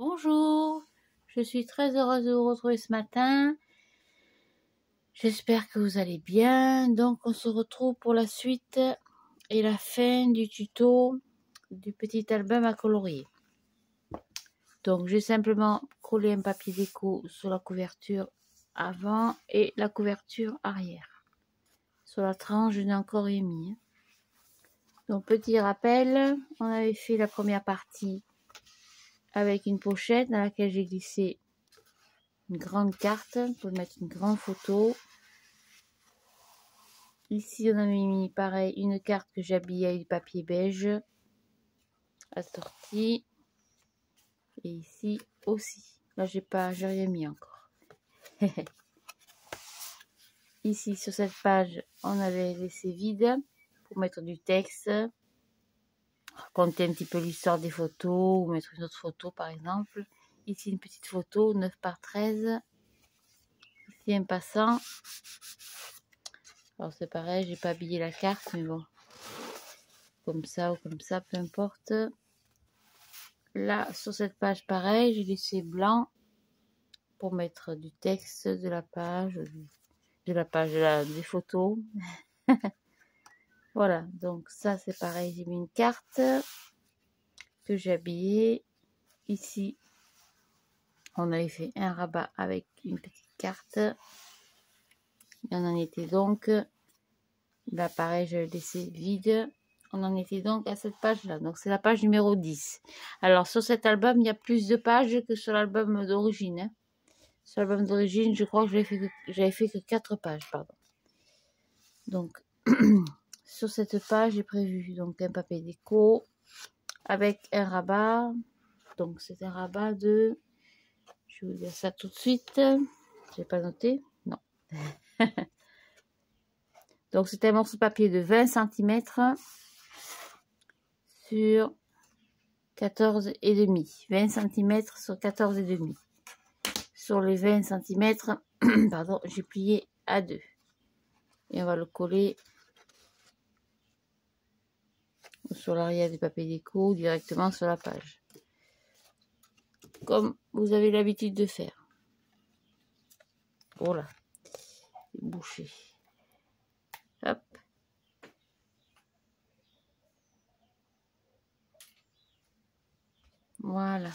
Bonjour, je suis très heureuse de vous retrouver ce matin. J'espère que vous allez bien. Donc on se retrouve pour la suite et la fin du tuto du petit album à colorier. Donc j'ai simplement collé un papier déco sur la couverture avant et la couverture arrière. Sur la tranche, je n'ai encore rien mis. Donc petit rappel, on avait fait la première partie avec une pochette dans laquelle j'ai glissé une grande carte pour mettre une grande photo. Ici, on a mis pareil une carte que j'habille avec du papier beige assorti. Et ici aussi. Là, j'ai rien mis encore. Ici, sur cette page, on avait laissé vide pour mettre du texte, raconter un petit peu l'histoire des photos ou mettre une autre photo par exemple. Ici, une petite photo 9 par 13. Ici, un passant. Alors, c'est pareil, j'ai pas habillé la carte, mais bon. Comme ça ou comme ça, peu importe. Là, sur cette page, pareil, j'ai laissé blanc pour mettre du texte de la page, des photos. Voilà, donc ça, c'est pareil, j'ai mis une carte que j'ai habillée. Ici, on avait fait un rabat avec une petite carte. Et on en était donc, là, pareil, je l'ai laissé vide. On en était donc à cette page-là. Donc, c'est la page numéro 10. Alors, sur cet album, il y a plus de pages que sur l'album d'origine. Hein. Sur l'album d'origine, je crois que j'avais fait que 4 pages, pardon. Donc, sur cette page, j'ai prévu donc un papier déco avec un rabat. Donc, c'est un rabat de... Je vais vous dire ça tout de suite. Je n'ai pas noté. Non. Donc, c'est un morceau de papier de 20 cm sur 14,5. 20 cm sur 14,5. Sur les 20 cm, pardon, j'ai plié à 2. Et on va le coller sur l'arrière du papier déco ou directement sur la page. Comme vous avez l'habitude de faire. Voilà. C'est bouché. Hop. Voilà.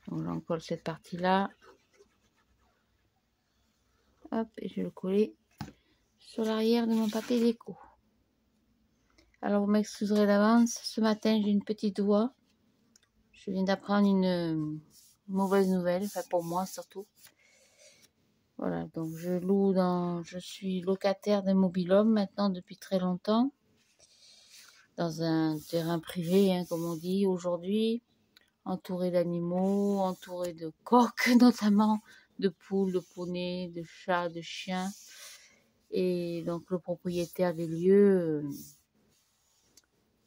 Donc là, on colle cette partie-là. Hop, et je vais le coller sur l'arrière de mon papier déco. Alors, vous m'excuserez d'avance. Ce matin, j'ai une petite voix. Je viens d'apprendre une mauvaise nouvelle, enfin pour moi surtout. Voilà, donc je suis locataire d'un mobil-home maintenant depuis très longtemps. Dans un terrain privé, hein, comme on dit aujourd'hui. Entouré d'animaux, entouré de coqs notamment, de poules, de poneys, de chats, de chiens. Et donc le propriétaire des lieux,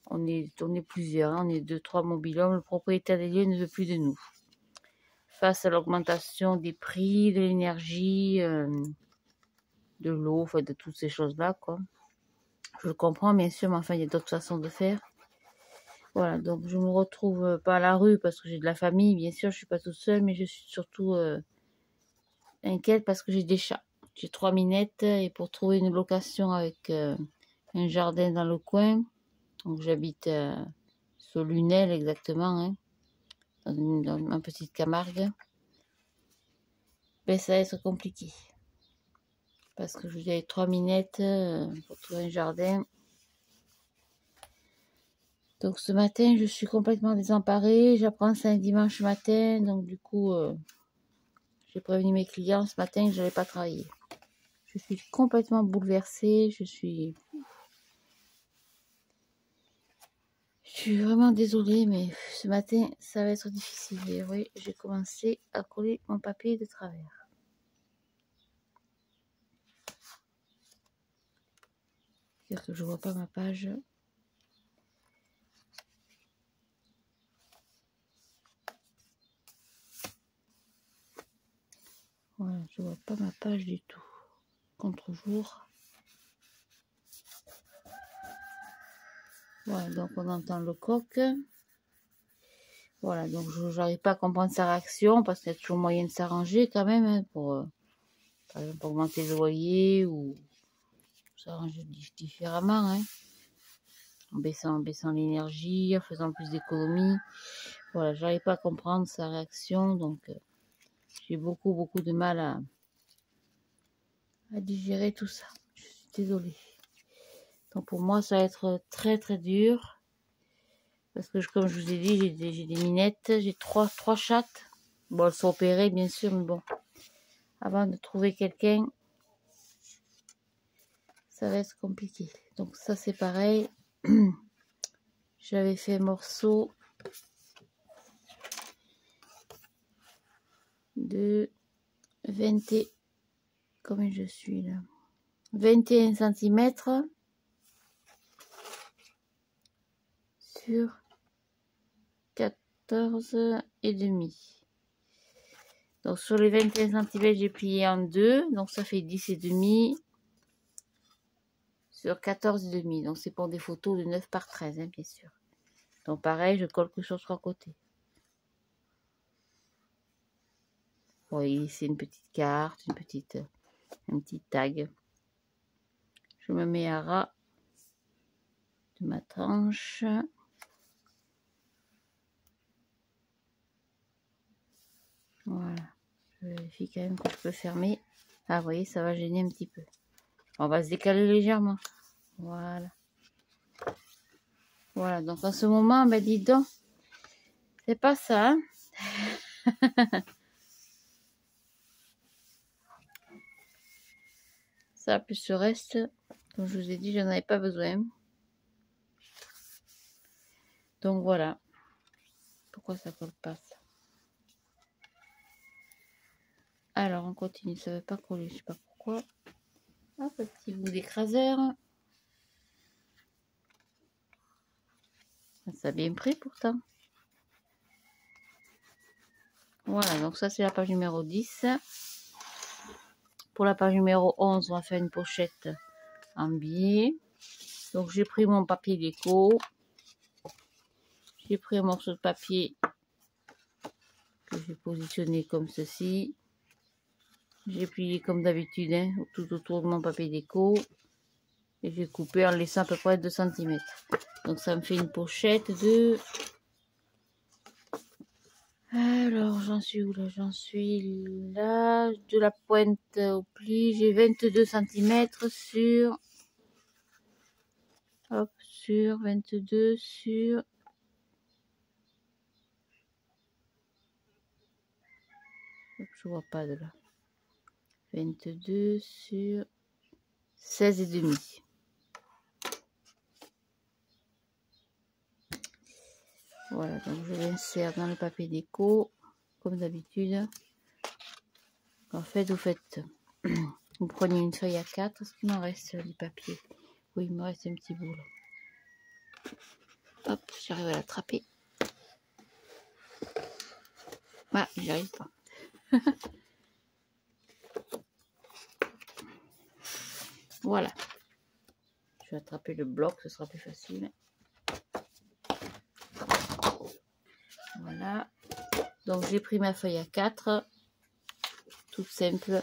on est plusieurs, hein, on est 2-3 mobil-homes. Le propriétaire des lieux ne veut plus de nous. Face à l'augmentation des prix, de l'énergie, de l'eau, enfin de toutes ces choses-là, quoi. Je le comprends bien sûr, mais enfin il y a d'autres façons de faire. Voilà, donc je me retrouve pas à la rue parce que j'ai de la famille, bien sûr, je suis pas toute seule, mais je suis surtout inquiète parce que j'ai des chats. J'ai 3 minettes et pour trouver une location avec un jardin dans le coin, donc j'habite sur Lunel exactement, hein, dans ma petite Camargue, ben ça va être compliqué. Parce que je vous dis avec 3 minettes pour trouver un jardin. Donc ce matin, je suis complètement désemparée. J'apprends ça un dimanche matin, donc du coup, j'ai prévenu mes clients ce matin que je n'allais pas travailler. Je suis complètement bouleversée, je suis vraiment désolée, mais ce matin, ça va être difficile. Et oui, j'ai commencé à coller mon papier de travers. C'est-à-dire que je vois pas ma page. Voilà, je vois pas ma page du tout. Contre-jour. Voilà, donc on entend le coq. Voilà, donc je n'arrive pas à comprendre sa réaction parce qu'il y a toujours moyen de s'arranger quand même hein, pour, par exemple, augmenter le loyer ou s'arranger différemment, hein, en baissant l'énergie, en faisant plus d'économies. Voilà, j'arrive pas à comprendre sa réaction, donc j'ai beaucoup de mal à digérer tout ça. Je suis désolée. Donc pour moi, ça va être très dur. Parce que comme je vous ai dit, j'ai des minettes, j'ai trois chattes. Bon, elles sont opérées bien sûr, mais bon. Avant de trouver quelqu'un, ça va être compliqué. Donc ça c'est pareil. J'avais fait un morceau de 20 et... Combien je suis là? 21 cm sur 14,5. Donc sur les 21 cm, j'ai plié en deux, donc ça fait 10,5 sur 14,5. Donc c'est pour des photos de 9 par 13, hein, bien sûr. Donc pareil, je colle que sur 3 côtés. Vous voyez, c'est une petite carte, un petit tag. Je me mets à ras de ma tranche. Voilà. Je vérifie quand même que je peux fermer. Ah, vous voyez, ça va gêner un petit peu. On va se décaler légèrement. Voilà. Voilà, donc en ce moment, ben dis donc, c'est pas ça, hein. Ça, plus ce reste, comme je vous ai dit, j'en avais pas besoin. Donc voilà. Pourquoi ça colle pas ça? Alors on continue, ça veut pas coller, je sais pas pourquoi. Hop, un petit bout d'écraseur. Ça a bien pris pourtant. Voilà, donc ça c'est la page numéro 10. Pour la page numéro 11, on va faire une pochette en biais. Donc j'ai pris mon papier déco. J'ai pris un morceau de papier que j'ai positionné comme ceci. J'ai plié comme d'habitude, hein, tout autour de mon papier déco. Et j'ai coupé en laissant à peu près 2 cm. Donc ça me fait une pochette de... Alors j'en suis où là? J'en suis là. De la pointe au pli, j'ai 22 cm sur... Hop, sur 22 sur... Hop, je vois pas de là. 22 sur 16,5. Voilà, donc je l'insère dans le papier déco, comme d'habitude. En fait, vous prenez une feuille à 4, est-ce qu'il m'en reste du papier? Oui, il me reste un petit bout là. Hop, j'arrive à l'attraper. Ah, j'y arrive pas. Voilà. Je vais attraper le bloc, ce sera plus facile. Voilà. Donc j'ai pris ma feuille à 4, toute simple.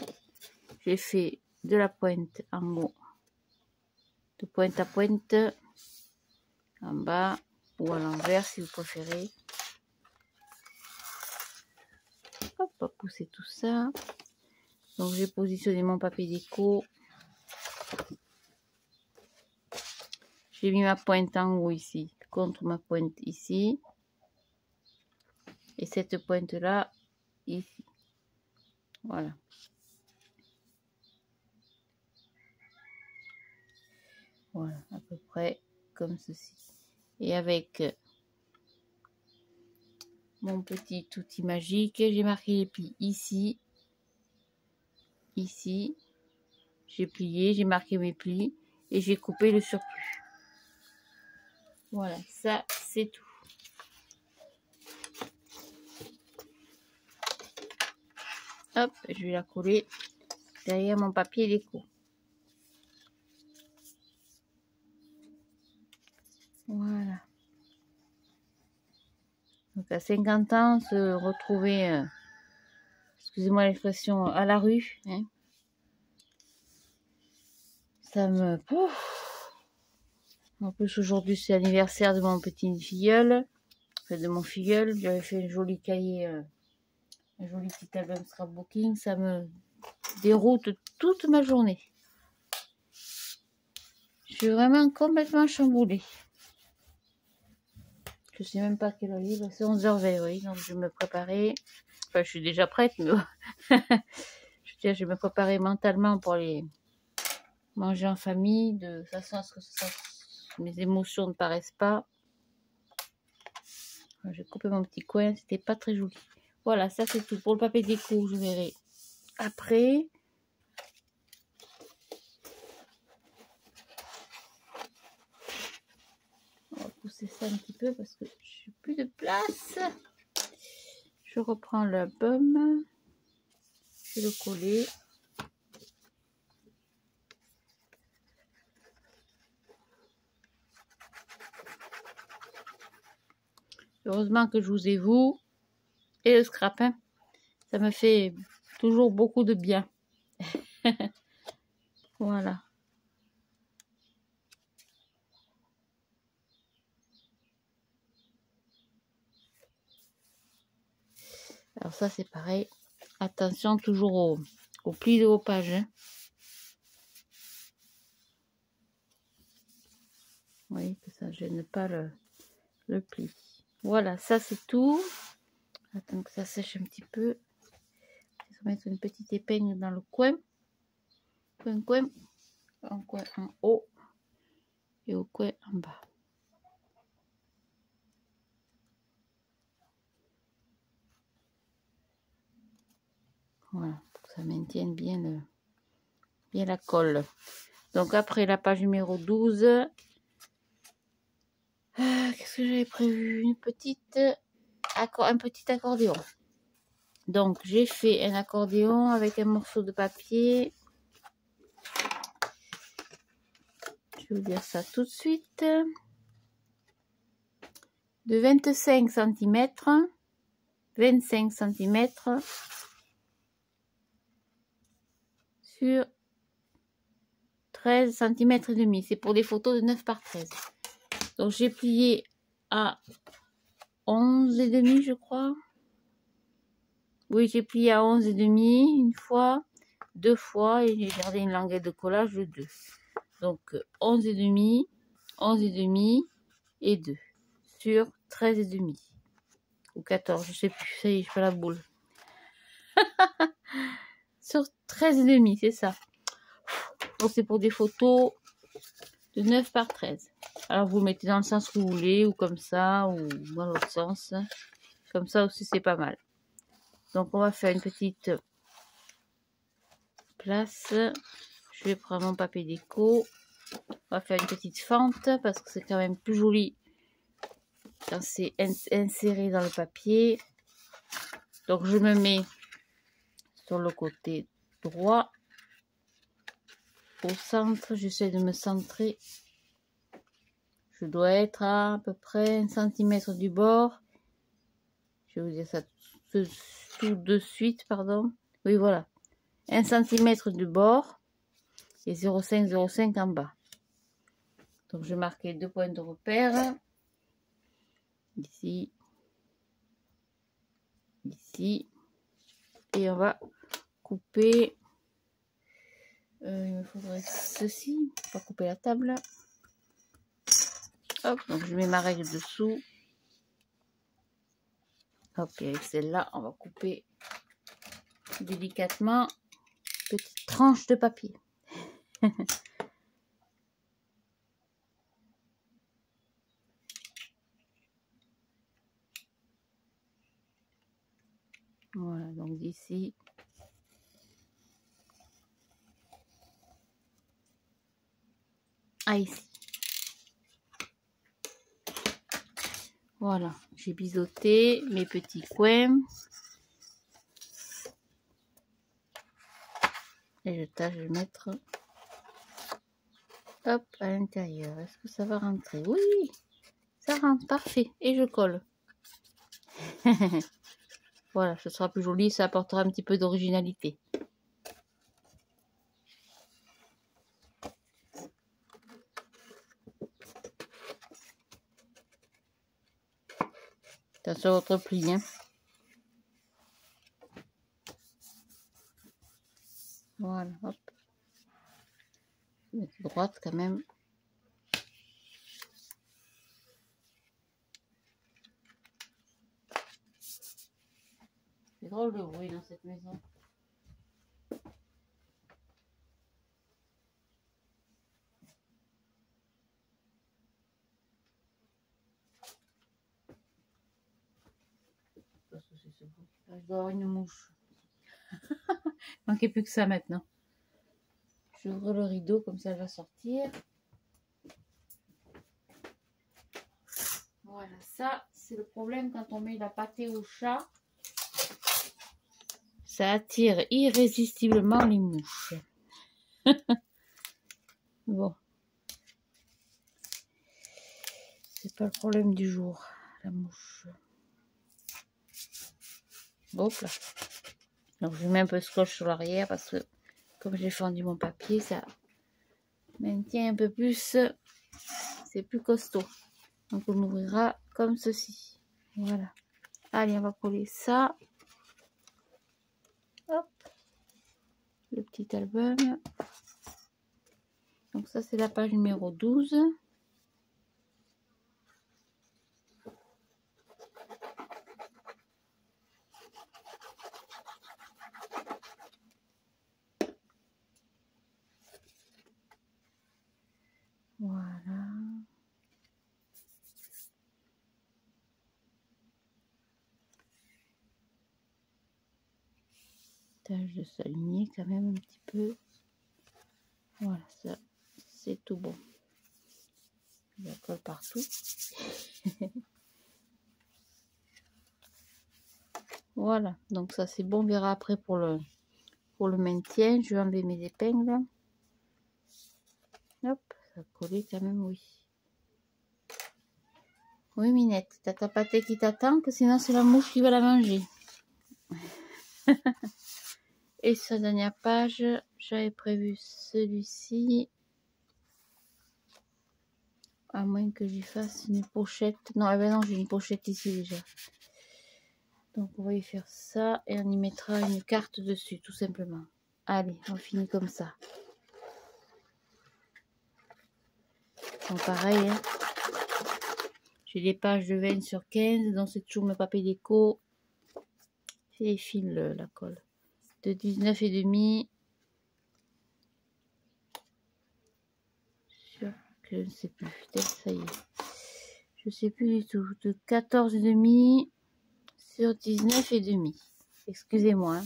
J'ai fait de la pointe en haut, de pointe à pointe, en bas ou à l'envers si vous préférez. Hop, on va pousser tout ça. Donc j'ai positionné mon papier déco. J'ai mis ma pointe en haut ici, contre ma pointe ici. Et cette pointe là, ici. Voilà. Voilà, à peu près comme ceci. Et avec mon petit outil magique, j'ai marqué les plis ici. Ici. J'ai plié, j'ai marqué mes plis et j'ai coupé le surplus. Voilà, ça c'est tout. Hop, je vais la coller derrière mon papier déco. Voilà. Donc à 50 ans, se retrouver, excusez-moi l'expression, à la rue, hein, ça me... Pouf. En plus, aujourd'hui, c'est l'anniversaire de mon petit filleul, enfin, de mon filleul. J'avais fait un joli cahier, un joli petit album scrapbooking. Ça me déroute toute ma journée. Je suis vraiment complètement chamboulée. Je sais même pas quelle heure il est, c'est 11h20, oui. Donc, je vais me préparer. Enfin, je suis déjà prête, mais je vais me préparer mentalement pour aller manger en famille, de façon à ce que mes émotions ne paraissent pas. J'ai coupé mon petit coin, c'était pas très joli. Voilà, ça c'est tout. Pour le papier déco, je verrai après. On va pousser ça un petit peu parce que je n'ai plus de place. Je reprends l'album. Je vais le coller. Heureusement que je vous ai vous et le scrap. Hein. Ça me fait toujours beaucoup de bien. Voilà. Alors ça c'est pareil. Attention toujours au pli de vos pages. Hein. Vous voyez que ça ne gêne pas le pli. Voilà, ça c'est tout. Attends que ça sèche un petit peu. Je vais mettre une petite épingle dans le coin. Un coin en haut et au coin en bas. Voilà, pour que ça maintienne bien, bien la colle. Donc après la page numéro 12, qu'est-ce que j'avais prévu? Un petit accordéon. Donc j'ai fait un accordéon avec un morceau de papier. Je vais vous dire ça tout de suite. De 25 cm. 25 cm sur 13 cm et demi. C'est pour des photos de 9 par 13. Donc j'ai plié à 11 et demi, je crois. Oui, j'ai plié à 11 et demi une fois, deux fois, et j'ai gardé une languette de collage de 2. Donc 11 et demi et 2 sur 13 et demi ou 14, je sais plus, ça y est, je fais la boule. Sur 13 et demi, c'est ça. Donc c'est pour des photos de 9 par 13. Alors vous le mettez dans le sens que vous voulez, ou comme ça, ou dans l'autre sens. Comme ça aussi c'est pas mal. Donc on va faire une petite place. Je vais prendre mon papier déco. On va faire une petite fente parce que c'est quand même plus joli quand c'est inséré dans le papier. Donc je me mets sur le côté droit. Au centre, j'essaie de me centrer. Je dois être à peu près 1 cm du bord. Je vais vous dire ça tout de suite, pardon. Oui, voilà. 1 cm du bord et 0,5 en bas. Donc, je marque les 2 points de repère. Ici. Ici. Et on va couper. Il me faudrait ceci. On va couper la table. Hop, donc je mets ma règle dessous. Hop, et avec celle-là, on va couper délicatement. Petite tranche de papier. Voilà, donc d'ici. À ici. Voilà, j'ai biseauté mes petits coins. Et je tâche de mettre hop à l'intérieur. Est-ce que ça va rentrer? Oui, ça rentre, parfait. Et je colle. Voilà, ce sera plus joli, ça apportera un petit peu d'originalité. Attention à votre pli, hein. Voilà, hop. Mettre droite quand même. C'est drôle de bruit dans cette maison. Parce que c'est ce bruit. Je dois avoir une mouche. Il manquait plus que ça maintenant. J'ouvre le rideau, comme ça elle va sortir. Voilà, ça c'est le problème quand on met la pâtée au chat. Ça attire irrésistiblement les mouches. Bon. C'est pas le problème du jour, la mouche. Hop là. Donc je mets un peu de scotch sur l'arrière parce que comme j'ai fendu mon papier, ça maintient un peu plus. C'est plus costaud. Donc on ouvrira comme ceci. Voilà. Allez, on va coller ça. Hop. Le petit album. Donc ça c'est la page numéro 12. Voilà. Tâche de s'aligner quand même un petit peu. Voilà, ça c'est tout bon. Je la colle partout. Voilà, donc ça c'est bon. On verra après pour le maintien. Je vais enlever mes épingles. Hop, ça a collé quand même, oui. Oui, Minette, t'as ta pâtée qui t'attend, que sinon c'est la mouche qui va la manger. Et sur la dernière page, j'avais prévu celui-ci. À moins que j'y fasse une pochette. Non, eh ben non, j'ai une pochette ici déjà. Donc on va y faire ça et on y mettra une carte dessus, tout simplement. Allez, on finit comme ça. Bon, pareil, hein. J'ai des pages de 20 sur 15, donc c'est toujours mes papiers déco. C'est les fils, la colle. De 19,5 sur, je ne sais plus, peut-être ça y est. Je sais plus du tout. De 14,5 sur 19,5. Excusez-moi. Hein.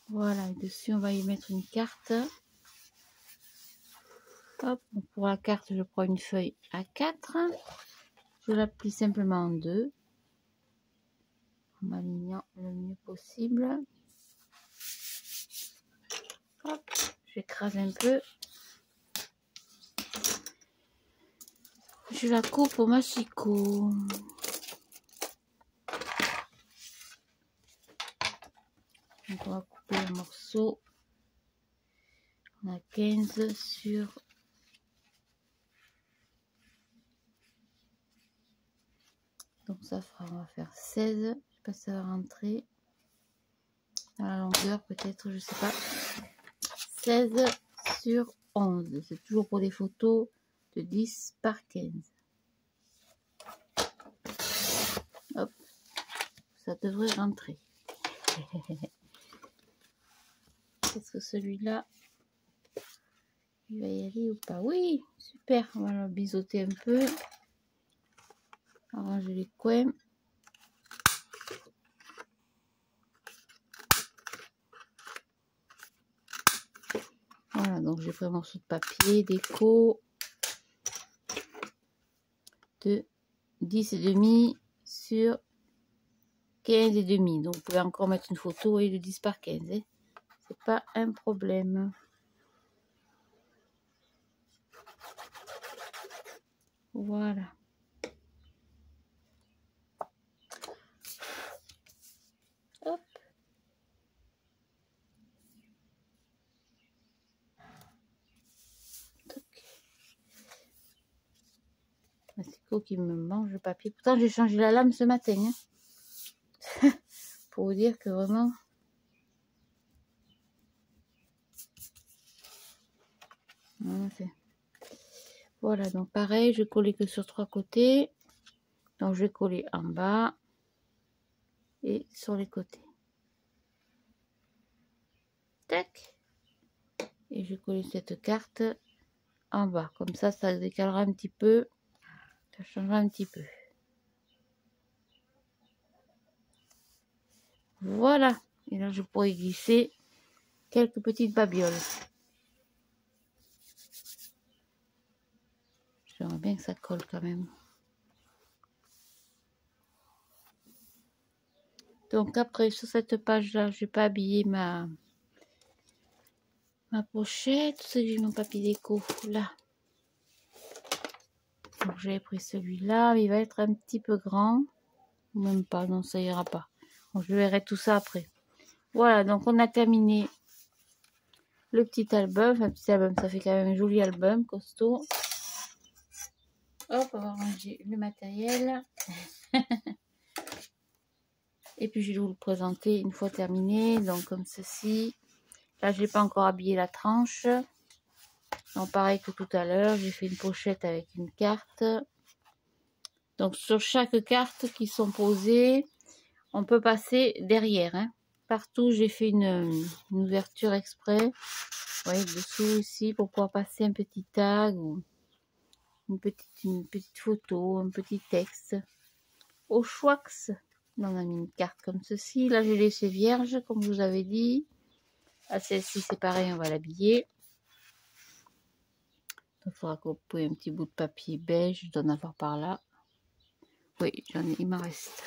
Voilà, dessus on va y mettre une carte. Hop, pour la carte, je prends une feuille A4. Je la plie simplement en deux. En m'alignant le mieux possible. Hop, j'écrase un peu. Je la coupe au massicot. Donc on va couper le morceau. On a 15 sur... Donc ça fera, on va faire 16. Je sais pas si ça va rentrer. Dans la longueur peut-être, je sais pas. 16 sur 11. C'est toujours pour des photos de 10 par 15. Hop. Ça devrait rentrer. Est-ce que celui-là, il va y aller ou pas? Oui, super. On va le biseauter un peu. Arranger les coins. Voilà, donc j'ai pris un morceau de papier déco de 10,5 sur 15,5. Donc vous pouvez encore mettre une photo et de 10 par 15. Hein. C'est pas un problème. Voilà. Hop. C'est quoi qui me mange le papier? Pourtant, j'ai changé la lame ce matin. Hein. Pour vous dire que vraiment... Voilà, donc pareil, je vais coller que sur 3 côtés. Donc, je vais coller en bas et sur les côtés. Tac. Et je vais coller cette carte en bas. Comme ça décalera un petit peu. Ça changera un petit peu. Voilà. Et là, je pourrais glisser quelques petites babioles. J'aimerais bien que ça colle quand même. Donc après, sur cette page-là, je vais pas habiller ma pochette. J'ai mon papier déco là. Donc j'avais pris celui-là. Il va être un petit peu grand. Même pas, non, ça ira pas. Bon, je verrai tout ça après. Voilà, donc on a terminé le petit album. Un petit album, ça fait quand même un joli album, costaud. Hop, on va ranger le matériel. Et puis je vais vous le présenter une fois terminé. Donc comme ceci. Là, je n'ai pas encore habillé la tranche. Donc pareil que tout à l'heure, j'ai fait une pochette avec une carte. Donc sur chaque carte qui sont posées, on peut passer derrière. Hein. Partout, j'ai fait une ouverture exprès. Vous voyez, dessous ici, pour pouvoir passer un petit tag ou une petite photo, un petit texte. Au choix, on a mis une carte comme ceci. Là, j'ai laissé vierge, comme je vous avais dit. À celle-ci, c'est pareil, on va l'habiller. Il faudra couper un petit bout de papier beige, je dois en avoir par là. Oui, il m'en reste.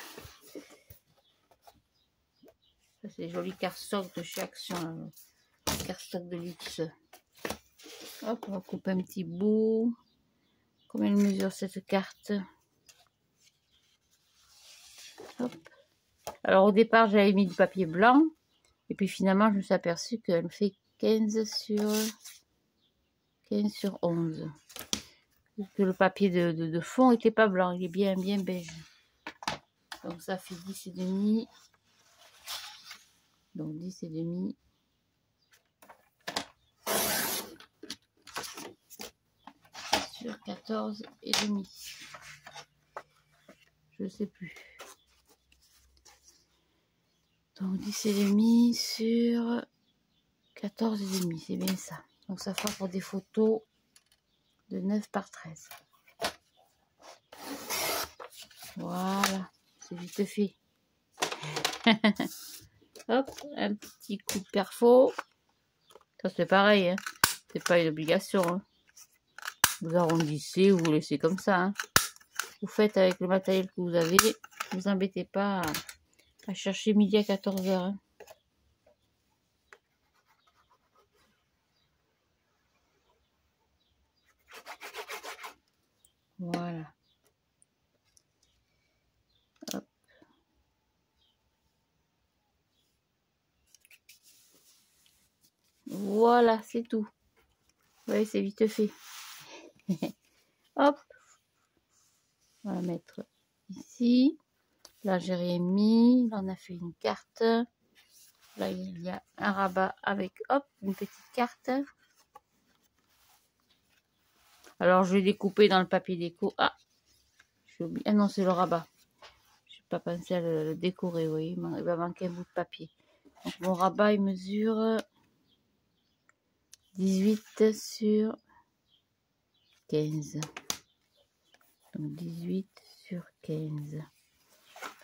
Ça, c'est joli cardstock de chez Action, cardstock de luxe. Hop, on va couper un petit bout. Combien elle mesure cette carte? Hop. Alors au départ, j'avais mis du papier blanc. Et puis finalement, je me suis aperçue qu'elle fait 15 sur 11. Que le papier de fond n'était pas blanc, il est bien beige. Donc ça fait 10 et demi. Donc 10 et demi. Sur 14 et demi. Je sais plus. Donc 10 et demi sur 14 et demi, c'est bien ça. Donc ça fera pour des photos de 9 par 13. Voilà, c'est vite fait. Hop, un petit coup de perfo. Ça c'est pareil, hein. C'est pas une obligation. Hein. Vous arrondissez, vous laissez comme ça. Hein. Vous faites avec le matériel que vous avez. Ne vous embêtez pas à chercher midi à 14 h. Hein. Voilà. Hop. Voilà, c'est tout. Vous voyez, c'est vite fait. Hop. On va mettre ici. Là, j'ai rien mis. Là, on a fait une carte. Là, il y a un rabat avec, hop, une petite carte. Alors, je vais découper dans le papier déco. Ah, j'ai oublié. Ah non, c'est le rabat. Je n'ai pas pensé à le décorer, vous voyez. Il va manquer un bout de papier. Donc, mon rabat, il mesure 18 sur 15. Donc, 18 sur 15.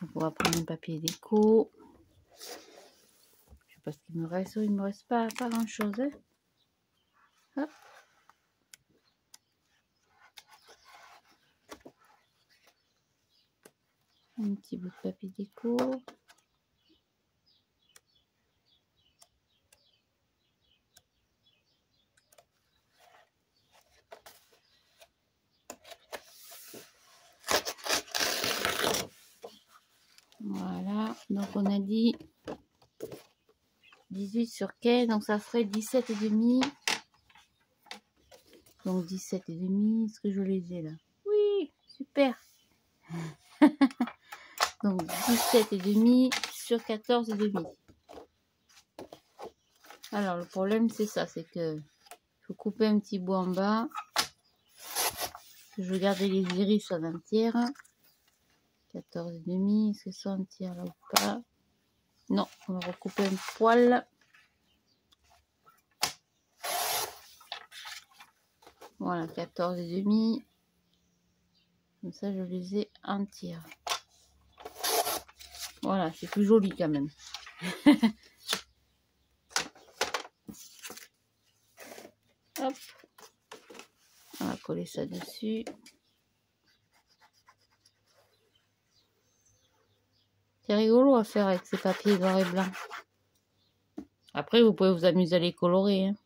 Donc, on va prendre un papier déco. Je sais pas ce qu'il me reste. Il ne me reste pas grand chose. Hein. Hop. Un petit bout de papier déco. on a dit 18 sur 15, donc ça ferait 17,5. Donc 17,5, est-ce que je les ai là? Oui, super. Donc 17,5 sur 14,5. Alors le problème c'est ça, c'est que faut couper un petit bout en bas. Je vais garder les iris en entière. 14,5, est-ce que c'est entière là ou pas? Non, on va recouper un poil. Voilà, 14,5. Comme ça, je les ai entières. Voilà, c'est plus joli quand même. Hop. On va coller ça dessus. C'est rigolo à faire avec ces papiers noir et blanc. Après, vous pouvez vous amuser à les colorer. Hein.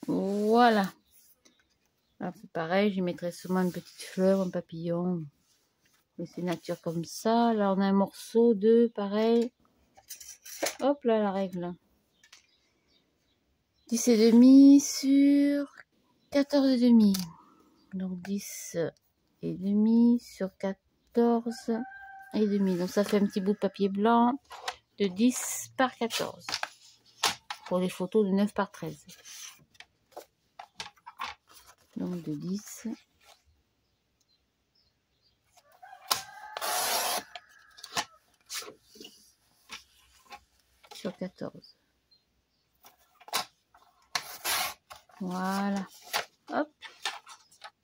Voilà. Là, pareil, j'y mettrai souvent une petite fleur, un papillon. Mais c'est nature comme ça. Là, on a un morceau de pareil. Hop là, la règle. 10,5 sur 14,5. Donc 10,5 sur 14,5. Donc ça fait un petit bout de papier blanc de 10 par 14. Pour les photos de 9 par 13. Donc de 10 sur 14. Voilà. Hop.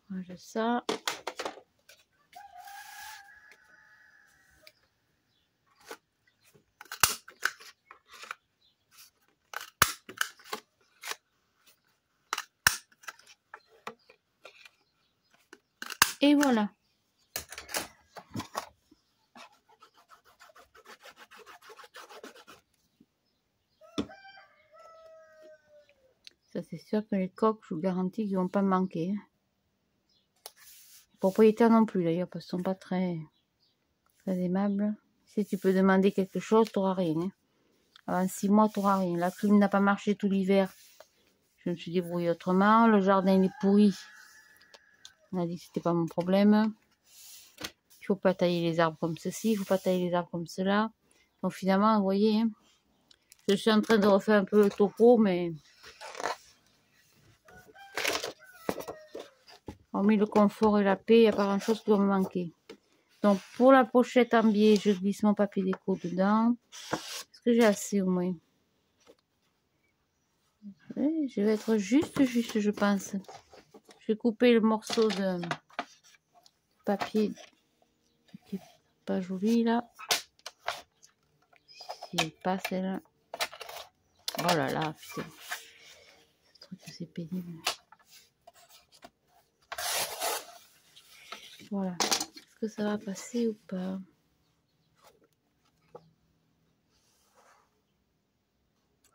Range ça. Et voilà. Ça c'est sûr que les coques, je vous garantis qu'ils vont pas me manquer. Les propriétaires non plus d'ailleurs, parce qu'ils sont pas très aimables. Si tu peux demander quelque chose, tu n'auras rien. Hein. Avant 6 mois, tu n'auras rien. La clim n'a pas marché tout l'hiver. Je me suis débrouillée autrement. Le jardin il est pourri. On a dit que c'était pas mon problème. Il faut pas tailler les arbres comme ceci. Il faut pas tailler les arbres comme cela. Donc finalement, vous voyez, hein, je suis en train de refaire un peu le topo, mais hormis le confort et la paix, il n'y a pas grand chose qui va me manquer. Donc pour la pochette en biais, je glisse mon papier déco dedans. Est-ce que j'ai assez au moins? Oui, je vais être juste, je pense. Je vais couper le morceau de papier qui est pas joli là. S'il passe là. Oh là là, putain. Ce truc c'est pénible. Voilà. Est-ce que ça va passer ou pas?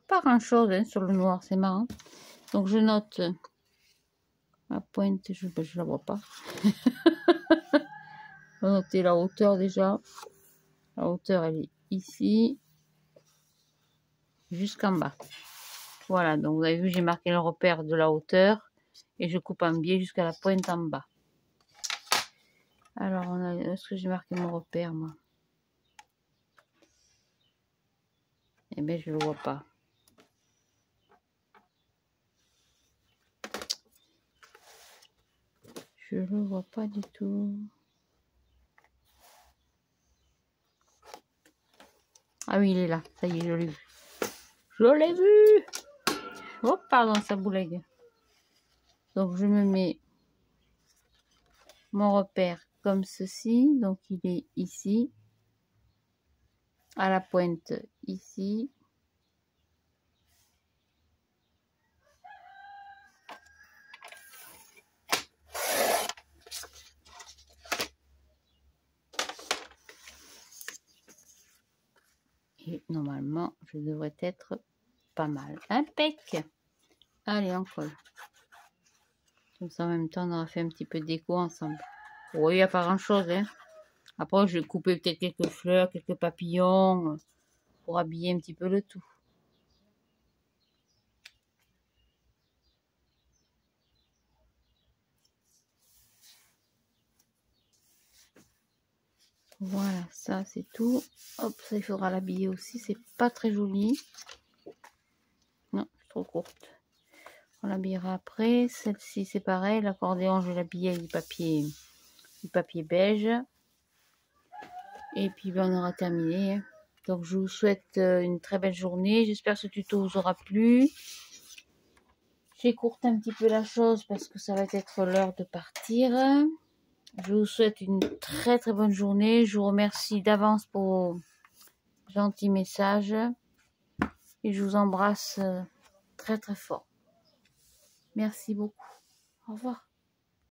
Pas grand chose hein, sur le noir, c'est marrant. Donc je note la pointe, je la vois pas. On va noter la hauteur déjà. La hauteur elle est ici. Jusqu'en bas. Voilà, donc vous avez vu, j'ai marqué le repère de la hauteur. Et je coupe en biais jusqu'à la pointe en bas. Alors, est-ce que j'ai marqué mon repère, moi? Eh bien, je le vois pas. Je le vois pas du tout. Ah oui, il est là. Ça y est, je l'ai vu. Je l'ai vu! Oh, pardon, ça boulegue. Donc, je me mets mon repère comme ceci. Donc, il est ici. À la pointe, ici. Et normalement, je devrais être pas mal. Impec! Allez, on colle. Comme ça, en même temps, on aura fait un petit peu de déco ensemble. Oui, il n'y a pas grand-chose, hein. Après, je vais couper peut-être quelques fleurs, quelques papillons, pour habiller un petit peu le tout. Voilà, ça c'est tout. Hop, ça il faudra l'habiller aussi. C'est pas très joli. Non, c'est trop courte. On l'habillera après. Celle-ci c'est pareil. L'accordéon, je vais l'habiller avec du papier beige. Et puis ben, on aura terminé. Donc je vous souhaite une très belle journée. J'espère que ce tuto vous aura plu. J'écourte un petit peu la chose parce que ça va être l'heure de partir. Je vous souhaite une très très bonne journée. Je vous remercie d'avance pour vos gentils messages. Et je vous embrasse très très fort. Merci beaucoup. Au revoir.